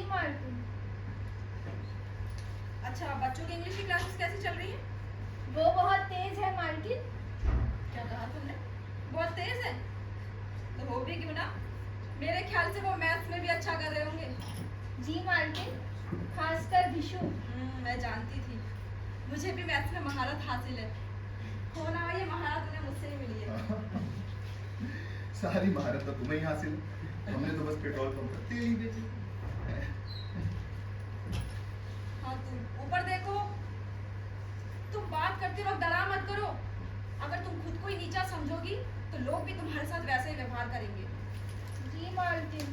मालकिन। अच्छा, बच्चों की इंग्लिश की क्लासेस कैसी चल रही है? वो बहुत तेज है मालकिन। क्या कहा तुमने? बहुत तेज है? तो हो भी क्यों ना? मेरे ख्याल से वो मैथ्स में भी अच्छा कर रहे होंगे। जी मालकिन, खासकर विशु। मैं जानती थी, मुझे भी मैथ्स में महारत हासिल है। होना ये महारत उन्हें मुझसे ही मिली है। सारी महारत तो तुम्हें ही हासिल है, हमने तो बस पेट्रोल पंप पर तेल ही बेचे। हाँ, तुम ऊपर देखो। तुम बात करते वक्त डरा मत करो। अगर तुम खुद को ही नीचा समझोगी तो लोग भी तुम्हारे साथ वैसे ही व्यवहार करेंगे। जी मालकिन।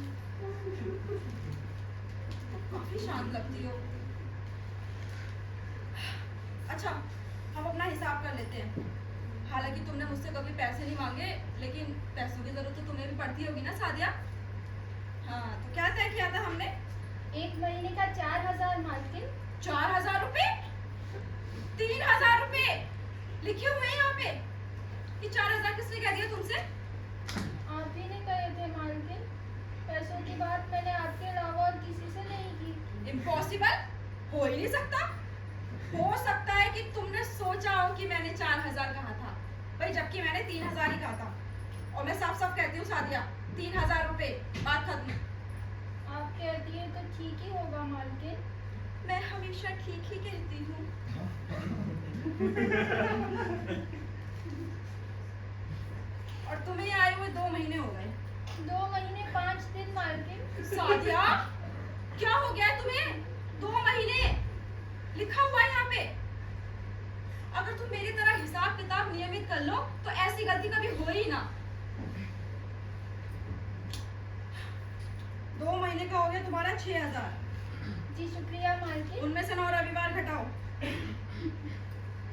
काफी शांत लगती हो। अच्छा, हम अपना हिसाब कर लेते हैं। हालांकि तुमने मुझसे कभी पैसे नहीं मांगे, लेकिन पैसों की जरूरत तो तुम्हें भी पड़ती होगी ना सादिया? हाँ, तो क्या तय किया था हमने? 1 महीने का 4000 मालकिन। 4000 रुपए? 3000 रुपए लिखे हुए हैं यहाँ पे। कि 4000 किसने कह दिया तुमसे? आप ही ने कहे थे मालकिन। पैसों की बात मैंने आपके अलावा और किसी से नहीं की। इम्पॉसिबल, हो ही नहीं सकता। हो सकता है कि तुमने सोचा हो कि मैंने 4000 कहा था भाई, जबकि मैंने 3000 ही कहा था। और मैं साफ साफ कहती हूँ सादिया, 3000 रुपए, बात खत्म। आप कहती है तो ठीक ही होगा मालकिन। मैं हमेशा ठीक ही कहती हूँ। और तुम्हें आए हुए 2 महीने हो गए। 2 महीने 5 दिन मालकिन। सादिया, क्या हो गया है तुम्हें? 2 महीने लिखा हुआ है यहाँ पे। अगर तुम मेरी तरह हिसाब किताब नियमित कर लो तो ऐसी गलती कभी हो ही ना। 2 महीने का हो गया तुम्हारा 6000। जी शुक्रिया मालकिन। उनमें से 9 रविवार घटाओ।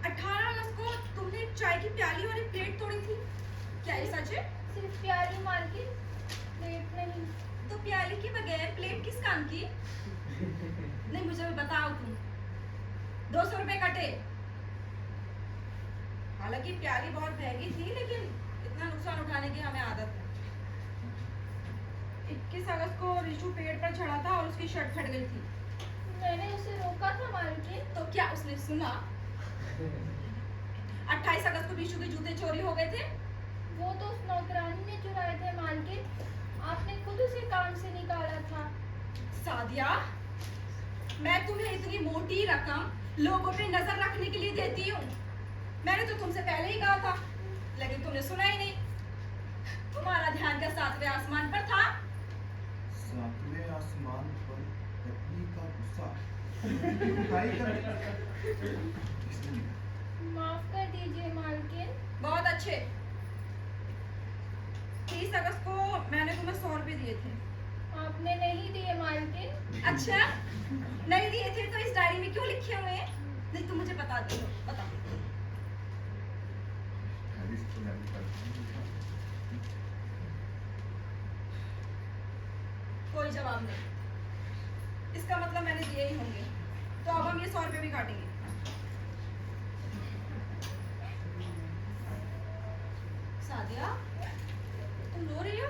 18 अगस्त को तुमने चाय की प्याली और एक प्लेट तोड़ी थी, क्या ये सच है? सिर्फ प्याली मालकिन, प्लेट नहीं। तो प्याली के बगैर प्लेट किस काम की? नहीं, मुझे बताओ तुम। 200 रुपए कटे। हालांकि प्याली बहुत महंगी थी, लेकिन इतना नुकसान उठाने की हमें आदत है। 21 अगस्त को रिशु पेड़ पर चढ़ा था और उसकी शर्ट फट गई थी। मैंने उसे रोका था मालकिन। तो क्या उसने सुना? 28 अगस्त को रिशु के जूते चोरी हो गए थे। वो तो उस नौकरानी ने चुराए थे मालकिन। आपने खुद उसे काम से निकाला था। सादिया, मैं तुम्हें इतनी मोटी रकम लोगों पे नजर रखने के लिए देती हूँ। मैंने तो तुमसे पहले ही कहा था, लेकिन तुमने सुना ही नहीं। तुम्हारा ध्यान क्या 7वें आसमान पर था? 7वें आसमान पर पत्नी का गुस्सा। बुराई कर। माफ कर दीजिए मालकिन। बहुत अच्छे। 30 अगस्त को मैंने तुम्हें 100 रुपए दिए थे। आपने नहीं दिए मालकिन। अच्छा, नहीं दिए थे तो इस डायरी में क्यों लिखे हुए हैं? नहीं, तुम मुझे बता दो, बताओ। कोई जवाब नहीं। इसका मतलब मैंने दिए ही होंगे। तो अब हम ये 100 रुपए भी काटेंगे। सादिया, तुम रो रही हो?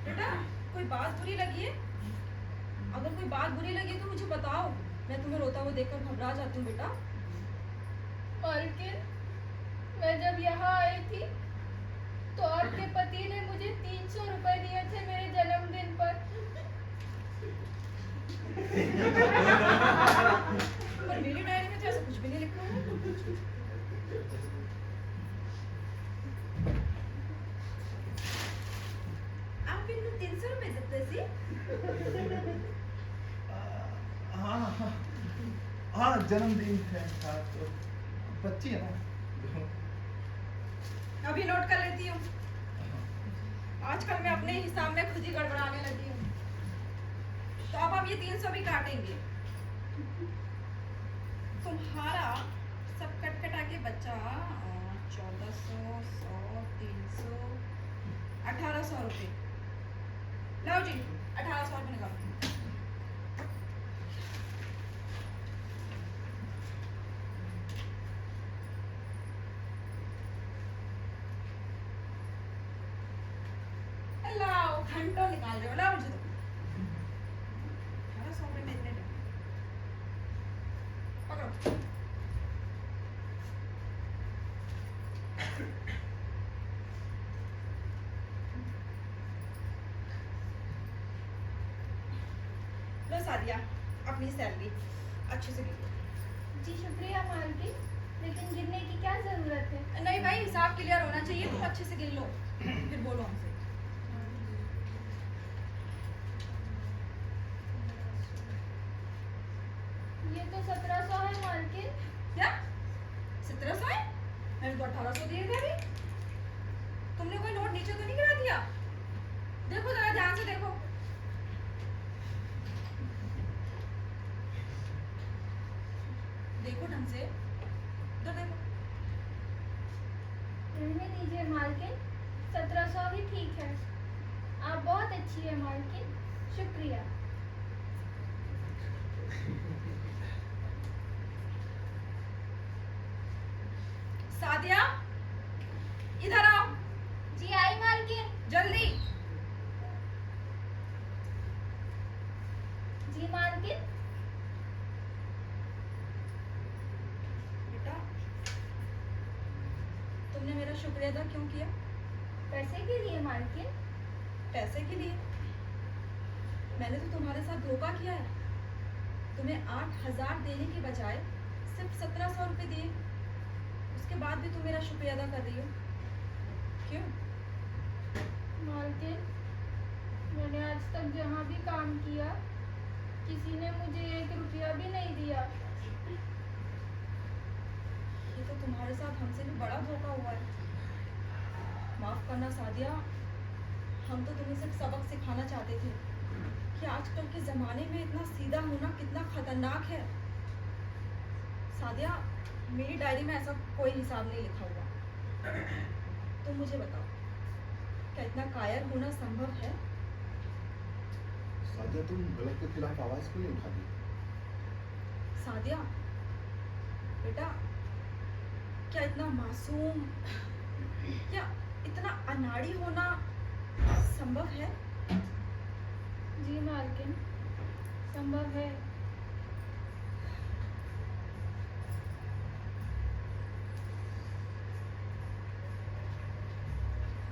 बेटा, कोई बात बुरी लगी है? अगर कोई बात बुरी लगी तो मुझे बताओ। मैं तुम्हें रोता हुआ देखकर घबरा जाती हूँ बेटा। मालकिन, मैं जब यहाँ आई थी तो आपके पति ने मुझे 300 रुपए दिए थे मेरे जन्मदिन पर। पर मेरी डायरी में तो ऐसा कुछ भी नहीं लिखा है। आप इनको 300 रुपए देते सी? हाँ, जन्मदिन है तो बच्ची है ना। अभी नोट कर लेती हूँ। आजकल मैं अपने हिसाब में खुद ही गड़बड़ाने लगी हूँ। तो अब हम ये 300 भी काटेंगे। तुम्हारा सब कट कटा के बचा 1400, 100, 300, 1800 रुपए। लो जी, 1800 रुपए निकालो। लाओ, घंटों निकाल रहे हो, लाओ मुझे दो। लो सादिया, अपनी सैलरी अच्छे से गिनो। जी शुक्रिया मालकिन, लेकिन गिनने की क्या जरूरत है? नहीं भाई, हिसाब क्लियर होना चाहिए, तुम अच्छे से गिन लो, फिर बोलो हमसे। ये तो 1700 है मालकिन। क्या 1700 है? मैंने तो 1800 दिए थे अभी। तुमने कोई नोट नीचे तो नहीं गिरा दिया? देखो जरा ध्यान से देखो। देखो ढंग से, इधर देखो। रहने दीजिए मालकिन, 1700 भी ठीक है। आप बहुत अच्छी है मालकिन, शुक्रिया। सादिया, इधर आओ जी आई मालकिन। जल्दी। जी मालकिन। बेटा, तुमने मेरा शुक्रिया अदा क्यों किया? पैसे के लिए मालकिन। पैसे के लिए? मैंने तो तुम्हारे साथ धोखा किया है। तुम्हें 8000 देने के बजाय सिर्फ 1700 रुपए दिए। उसके बाद भी तुम मेरा शुक्रिया अदा कर रही हो, क्यों? मालकिन, मैंने आज तक जहाँ भी काम किया, किसी ने मुझे 1 रुपया भी नहीं दिया। ये तो तुम्हारे साथ हमसे भी बड़ा धोखा हुआ है। माफ करना सादिया, हम तो तुम्हें सिर्फ सबक सिखाना चाहते थे कि आजकल के जमाने में इतना सीधा होना कितना खतरनाक है। सादिया, मेरी डायरी में ऐसा कोई हिसाब नहीं लिखा हुआ। तुम मुझे बताओ, क्या इतना कायर होना संभव है? सादिया, तुम गलत के खिलाफ आवाज क्यों नहीं उठाती? सादिया, बेटा, क्या इतना मासूम, क्या इतना अनाड़ी होना संभव है? जी मालकिन, संभव है।